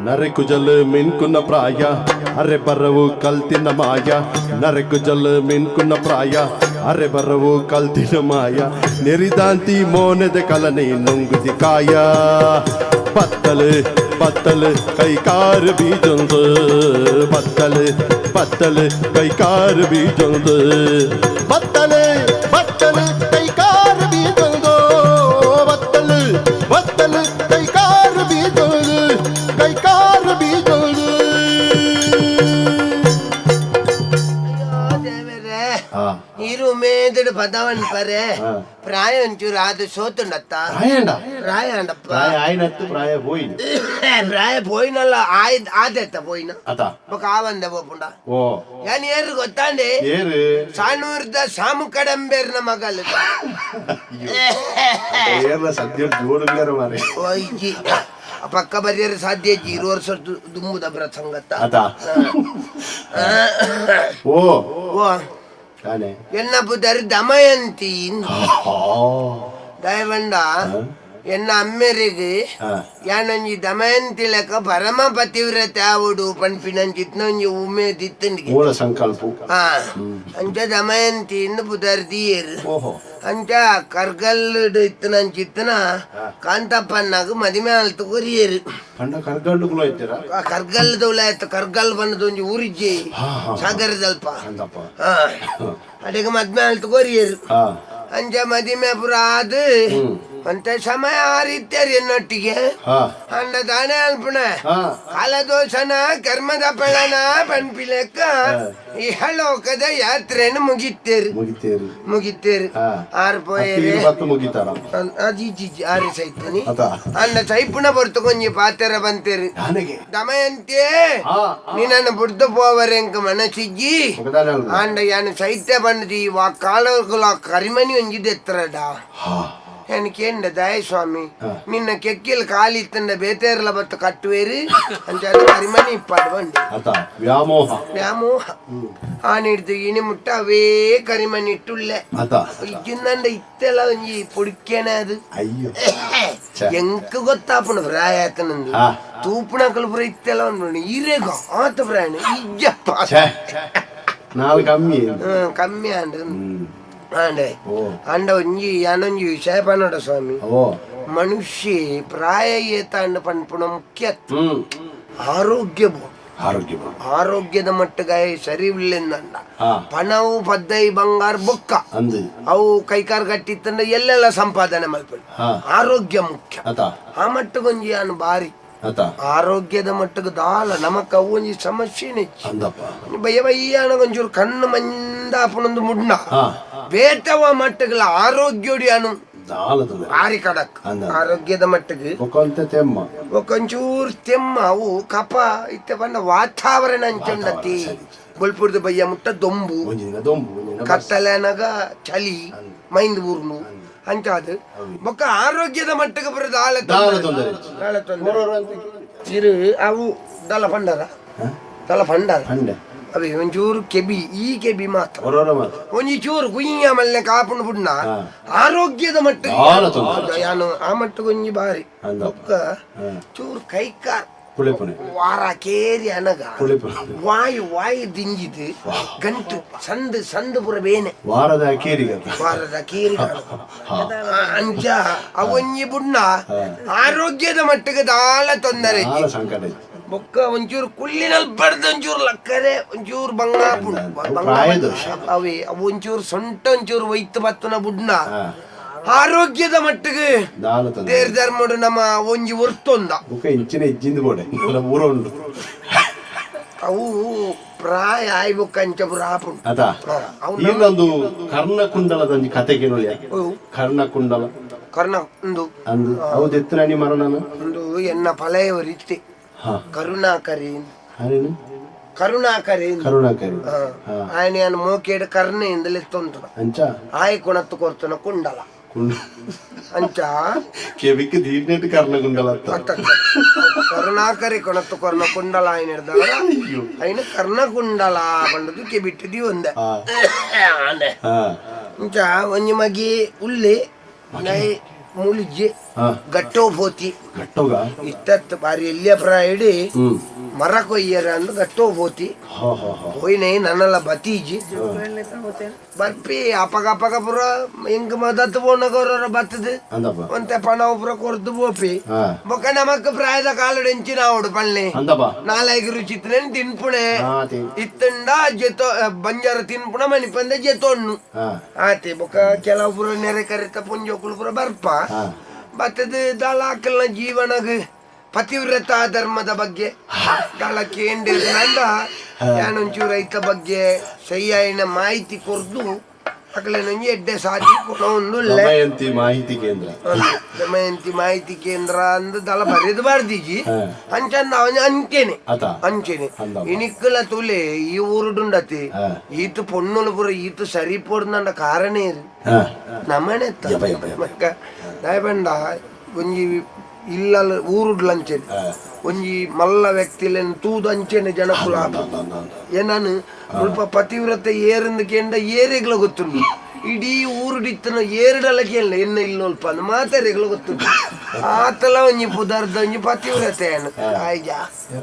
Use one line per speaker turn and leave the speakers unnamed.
ನರೆಕುಜಲ್ ಮಿನ್ಕುನ್ನ ಪ್ರಾಯ ಅರೆ ಬರವು ಕಲ್ತಿನ ಮಾಯ ನರೆಕುಜಲ್ ಮಿನ್ಕುನ್ನ ಪ್ರಾಯ ಅರೆ ಬರವು ಕಲ್ತಿನ ಮಾಯ ನೆರಿದಾಂತಿ ಮೋನೆದೆ ಕಲನೆ ನುಂಗುದಿ ಕಾಯ ಬತ್ತಲು ಬತ್ತಲು ಕೈಕಾರ ಬೀಜೊಂದು ಬತ್ತಲು ಬತ್ತಲು ಕೈಕಾರ ಬೀಜೊಂದು ಬತ್ತಲು ಬತ್ತಲು ಕೈಕಾರ ಬೀಜೊಂದು ಬತ್ತಲು ಬತ್ತಲು ಕೈಕಾರ ಬೀಜೊಂದು ಕೈಕಾರ ಬೀಜೊಂದು
ಇರು ಮೇದಡು ಪದವನ್ ಪರೆ ಪ್ರಾಯ ಒಂಚೂರು ಅದು ಸೋತುಂಡತ್ತ ಪ್ರಾಯಂಡಪ್ಪ
ಪ್ರಾಯ ಹೋಯ್ನು
ಪ್ರಾಯ పోయినಲ್ಲ ಆದೆತ್ತ పోయిನ ఒక ಆವಂದ పోಪುಂಡ ಯಾನ್ ಏರು ಗೊತ್ತಾಂಡೆ ಸಾಣೂರ್ದ ಸಾಮು ಕಡಂಬೇರ್ನ ಮಗಲು ಒಯ್ಜಿ ಪಕ್ಕ ಬರಿಯರ ಸಾಧ್ಯ ಇಜ್ಜಿ 2 ವರ್ಷ ದುಂಬುದ ಪ್ರಸಂಗತ್ತ ಓ ಎನ್ನ ಬುದ್ಧರಿ ದಮಯಂತಿ ದಯವಂಡ ಎನ್ನ ಅಮ್ಮೆರಿಗೆ ಯಾನೊಂಜಿ ದಮಯಂತಿ ಲೆಕ್ಕ ಪರಮ ಪತಿವ್ರತೆ ಆವುಡು ಪನ್ಪಿನಂಚಿತ್ನೊಂಜಿ ಉಮೇದಿತ್ತಂಡಿಗೆ
ಮೂಲ ಸಂಕಲ್ಪ
ಅಂಚ ದಮಯಂತಿ ಇಂದು ಬುಧರ್ದಿಯರು ಅಂಚ ಕರ್ಗಲ್ ಇತ್ತನಂಚಿತ್ತನ ಕಾಂತಪ್ಪನ್ನಾಗ ಮದಿಮೆ ಆಲ್ತು ಕೊರಿಯರು ಕರ್ಗಲ್ ದೌಲ ಆಯ್ತು ಕರ್ಗಲ್ ಬಂದದೊಂಜಿ ಊರಿಜ್ಜಿ ಸಾಗರದಲ್ಪ ಅಡಿಗೆ ಮದ್ಮೆ ಆಲ್ತು ಕೊರಿಯರು ಅಂಚ ಮದಿಮೆ ಪುರ ಆದು ಅಂತ ಸಮಯ ಆರಿತ್ಯರಿ ಎನ್ನೊಟ್ಟಿಗೆ ಅಂಡ ದಾನೆ ಅಲ್ಪಣ ಕಾಲದೋಷನ ಕರ್ಮದ ಫಲನ ಪನ್ಪಿಲೆಕ್ಕ ಇಹಲೋಕದ ಯಾತ್ರೆಯನ್ನು ಮುಗಿತ್ತೇರು ಆರ್ಪೋಯರೆ ಆರಿ ಸೈತನಿ ಅಂಡ ಸೈಪುಣ ಬರ್ತು ಕೊಂಜಿ ಪಾತೆರ ಬಂತೇರು ದಮಯಂತೆ ನೀನನ್ನು ಬುಡ್ದು ಪೋವರೆಂಕ ಮನಸ್ಸಿಜ್ಜಿ ಅಂಡ ಯಾನು ಸೈತ್ಯ ಬಂದಿ ಕಾಲ ಕರಿಮನಿ ಒಂಜಿದೆತ್ತರಡ എനിക്കേണ്ട ദയസ്വാമി നിന്ന കെക്കിൽ കാലിത്തന്റെ ബേത്തേറില പത്ത് കട്ടുവേര് അഞ്ചാറ് കരിമണി ഇപ്പാട് വണ്ടി വ്യാമോഹ ആണെടുത്ത് ഇനി മുട്ട അവേ കരിമണി ഇട്ടുള്ള ഇജ്ജുന്നണ്ട ഇത്തെಲ್ಲ ಒಂಜಿ പൊടിക്കണേ അത് ಎಂಕ್ ಗೊತ್ತಾಪುಣ ಪ್ರಾಯತನಂದು ತೂಪುಣಕಲು ಪುರ ಇತ್ತೆಲ್ಲ ಒಂದು ಇರೇಗ ಆತ ಪ್ರಾಣ ಇಜ್ಜಪ್ಪ ಕಮ್ಮಿ ಅಂಡ್ ಆಂಡೆ ಅಂಡ ಒಂಜಿ ಯಾನೊಂಜಿ ವಿಷಯ ಪನ್ನಡ ಸ್ವಾಮಿ ಮನುಷ್ಯ ಪ್ರಾಯ ಏತಾಂಡ ಪನ್ಪುಣ ಮುಖ್ಯ ಆರೋಗ್ಯ ಆರೋಗ್ಯದ ಮಟ್ಟಗಾಯ ಸರಿ ಇಲ್ಲಂದ ಪಣವು ಪದ್ದೈ ಬಂಗಾರ ಬೊಕ್ಕ ಅವು ಕೈಕಾರ್ ಗಟ್ಟಿತ್ತಂಡ ಎಲ್ಲೆಲ್ಲ ಸಂಪಾದನೆ ಮಲ್ಪಡು ಆರೋಗ್ಯ ಮುಖ್ಯ ಆ ಮಟ್ಟಗೊಂಜಿ ಯಾನು ಬಾರಿ ಆರೋಗ್ಯದ ಮಟ್ಟಕ್ಕೆ ದಾಲ ನಮಕ್ ಅವು ಒಂಜಿ ಸಮಸ್ಯೆನೆ ಬಯ್ಯ ಒಂಚೂರು ಕಣ್ಣು ಮಂದಾಪನೊಂದು ಮುಡ್ನ ಬೇಟವ ಮಟ್ಟಗಳ ಆರೋಗ್ಯೋಡಿ ಅನು ಭಾರಿ ಕಡಕ್ ಆರೋಗ್ಯದ ಮಟ್ಟಿಗೆ ಒಂಚೂರು ತೆಮ್ಮ ಅವು ಕಪ ಇತ್ತ ಬಂದ ವಾತಾವರಣ ಅಂಚಂಡತಿ ಬೊಲ್ಪುರ್ದ ಬಯ್ಯ ಮುಟ್ಟ ದೊಂಬು ಕತ್ತಲೆನಗ ಚಳಿ ಮೈಂದ್ ಊರ್ನು ಅಂಚಾದು ಬೊಕ್ಕ ಆರೋಗ್ಯದ ಮಟ್ಟಕ್ಕೆ ಬರೋದು ಇರು ಅವು ದಲ ಪಂಡರ ಅವೇ ಒಂಚೂರು ಕೆಬಿ ಈ ಕೆಬಿ ಮಾತ್ರ ಒಂಜಿ ಚೂರು ಕುಯ್ಯ ಮಲ್ಲೆ ಕಾಪುಂಡು ಬುಡ್ನ ಆರೋಗ್ಯದ ಮಟ್ಟಿಗೆ ಯಾನು ಆ ಮಟ್ಟಿಗೆ ಒಂಜಿ ಬಾರಿ ಬೊಕ್ಕ ಚೂರು ಕೈಕಾರ್ ವಾರ ಕೇರಿ ಅನಗ ವಾಯು ದಿಂಜಿದು ಗಂಟು ಸಂದು ಪುರ ಬೇನೆ ವಾರದ ಕೇರಿ ಅಂಚ ಅವೊಂಜಿ ಬುಡ್ನ ಆರೋಗ್ಯದ ಮಟ್ಟಿಗೆ ದಾಲ ತೊಂದರೆ ಬೊಕ್ಕ ಒಂಚೂರು ಕುಳ್ಳಿನಲ್ಲಿ ಬಡ್ದ ಒಂಚೂರು ಲಕ್ಕರೆ ಒಂಚೂರು ಬಂಗಾಪುಂಡು ಅವೇ ಅವು ಒಂಚೂರು ಸೊಂಟ ಒಂಚೂರು ವೈತ್ ಬತ್ತನ ಬುಡ್ನ ಆರೋಗ್ಯದ ಮಟ್ಟಿಗೆ ದೇರ್ ಧರ್ಮಡು ನಮ್ಮ ಒಂಜಿ ಒರ್ತೊಂದ ಅವು ಪ್ರಾಯ ಆಯ್ಬೊಕ್ಕ ಅಂಚ ಪುರ
ಆಪುಂಡು ಕರ್ಣಕುಂಡಲದ ಕತೆಗೆ ಕರ್ಣ
ಒಂದು ಎನ್ನ ಫಲೆಯವರಿತ್ತೆ ಕರುಣಾಕರಿ ఆయన మోకేడు కర్ణ ఇందులో ఎత్తుంట ఆయ కొనత్తు కొడుతున్న కుండల అంచా కరుణాకరి కొనత్తు కొరన కుండల ఆయన ఆయన కర్ణ కుండల పండుగ కెబిಟ್ಟಿದಿ ಒಂದೆ ಅಂಚಾ ಒಂಜಿ ಮಗಿ ಉಳ್ಳಿ ಮುಳಿಜಿ ಗಟ್ಟೋ ಪೋತಿ
ಗಟ್ಟೋಗ
ಇತ್ತತ್ತು ಬಾರಿ ಎಲ್ಲಿಯ ಪ್ರಾಯಡಿ
ಹ್ಮ್
ಮರ ಕೊಯ್ಯರ ಅಂದ್ ಗಟ್ಟೋ ಪೋತಿ ಹೋಯ್ನೆ ನನ್ನಲ್ಲ ಬತೀಜಿ ಬರ್ಪಿ ಅಪಗ ಪುರ ಹೆಂಗ್ ಮದತ್ ಬೋಣಗೌರ ಬತ್ತದ
ಅಂದಪ್ಪ
ಒಂತೆ ಪಣ ಪುರ ಕೊರ್ದು ಬೋಪಿ ಬೊಕ್ಕ ನಮಕ್ ಪ್ರಾಯದ ಕಾಲಡ್ ಎಂಚಿನ ಅವಡು ಪಳ್ಳಿ
ಅಂದಪ್ಪ
ನಾಲ್ಕು ರುಚಿತ್ನೇನ್ ತಿನ್ಪುಣೆ ಇತ್ತಂಡ ಜೆತೋ ಬಂಜಾರ ತಿನ್ಪುಣ ಮನಿಪಂದೆ ಜೆತೊಣ್ಣು ಆತೆ ಬೊಕ್ಕ ಕೆಲವು ಪುರ ನೆರೆ ಕರಿತ ಪುಂಜೋಕುಲು ಪುರ ಬರ್ಪ ಬತ್ತದ ದಳಾಕಲ್ನ ಜೀವನಗ್ ಪತಿವ್ರತ ಧರ್ಮದ ಬಗ್ಗೆ ದಳಕ್ಕೆ ಏಂಡಿರ್ನಂದ ಯಾನೊಂಚೂರು ಐತ ಬಗ್ಗೆ ಸರಿಯಾಯಿನ ಮಾಹಿತಿ ಕೊರ್ದು ಅಕಲೇನೊಂಜಿ ಎಡ್ಡೆ ಸಾಧಿ ಒಂದು
ದಮಯಂತಿ ಮಾಹಿತಿ ಕೇಂದ್ರ
ದಮಯಂತಿ ಮಾಹಿತಿ ಕೇಂದ್ರ ಅಂದ್ ದಳ ಬರೆದು ಬರ್ದಿಜಿ ಅಂಚಂದ ಅವನ ಅಂಚೆನೆ ಇನಿಕ್ಕಲ ತುಲೆ ಈ ಊರುಡುಂಡತಿ ಈತು ಪೊಣ್ಣುಲು ಪುರ ಈತು ಸರಿ ಪೋಡ್ನಂಡ ಕಾರಣ ಇರು ನಮನೆ ಮಕ್ಕ ದಯಬಂಡ ಒಂಜಿ ಇಲ್ಲ ಊರುಡ್ಲಂಚೆನೆ ಒಂಜಿ ಮಲ್ಲ ವ್ಯಕ್ತಿಲೆನ್ ತೂದು ಅಂಚೆನೆ ಜನಕುಲ ಏನಾನು ಸ್ವಲ್ಪ ಪತಿವ್ರತೆ ಏರಿಂದ ಕೇಂದ್ರ ಏರೆಗ್ಲ ಗೊತ್ತುಂಡು ಇಡೀ ಊರುಡಿತ್ತನ ಏರಡಲ ಕೇಳಲ್ಲ ಎನ್ನ ಇಲ್ಲೊಲ್ಪ ಅಂದ್ ಮಾತಾರೆಗ್ಲ ಗೊತ್ತುಂಡು ಆತಲ ಒಂಜಿ ಪುದಾರ್ದ ಒಂಜಿ ಪತಿವ್ರತೆ ಆಯ್ಜಾ